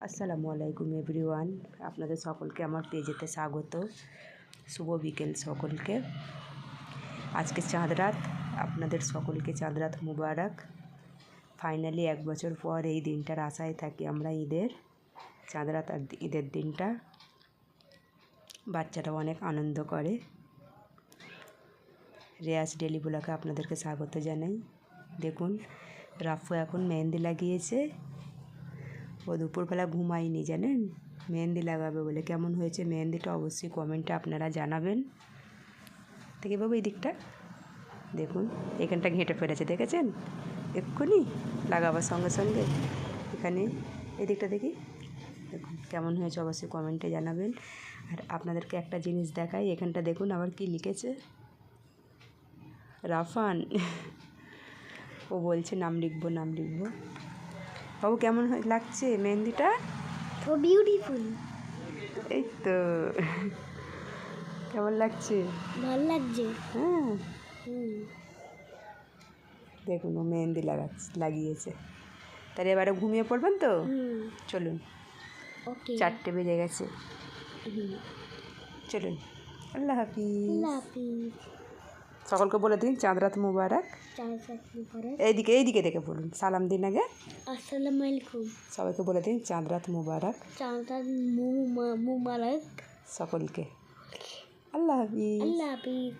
আসসালামু আলাইকুম এভরিওয়ান, আপনাদের সকলকে আমার পেজেতে স্বাগত। শুভ বিকেল সকলকে। আজকে চাঁদ রাত, আপনাদের সকলকে চাঁদ রাত মুবারক। ফাইনালি 1 বছর পর এই দিনটার আশায় থাকি আমরা, ঈদের চাঁদ রাত আর ঈদের দিনটা। বাচ্চারা অনেক আনন্দ করে। রেয়াজ ডেলি ব্লগে আপনাদেরকে স্বাগত জানাই। দেখুন, রাফু এখন মেহেন্দি লাগিয়েছে। ও দুপুরবেলা ঘুমায়নি, জানেন, মেহেন্দি লাগাবে বলে। কেমন হয়েছে মেহেন্দিটা অবশ্যই কমেন্টে আপনারা জানাবেন। দেখি বাবু এই দিকটা দেখুন, এখানটা ঘেঁটে ফেলেছে, দেখেছেন? এক্ষুনি লাগাবার সঙ্গে সঙ্গে এখানে এই দিকটা দেখি, দেখুন কেমন হয়েছে অবশ্যই কমেন্টে জানাবেন। আর আপনাদেরকে একটা জিনিস দেখাই, এখানটা দেখুন আবার কি লিখেছে, রাফান। ও বলছে নাম লিখবো। বাবু কেমন লাগছে মেহেন্দিটা? তো বিউটিফুল। এই তো, কেমন লাগছে? ভালো লাগছে। হ্যাঁ, দেখুন ও মেহেন্দি লাগিয়েছে। তাহলে এবারে ঘুমিয়ে পড়বেন তো? চলুন, ওকে, 4টে বেজে গেছে। চলুন, আল্লাহ হাফিজ। সকলকে বলে দিন চাঁদ রাত মুবারক। এইদিকে দেখে বলুন, সালাম দিন আগে। আসসালামু আলাইকুম। সবাইকে বলে দিন চাঁদ রাত মুবারক। চাঁদ রাত মুবারক সকলকে। আল্লাহ হাফিজ। আল্লাহ হাফিজ।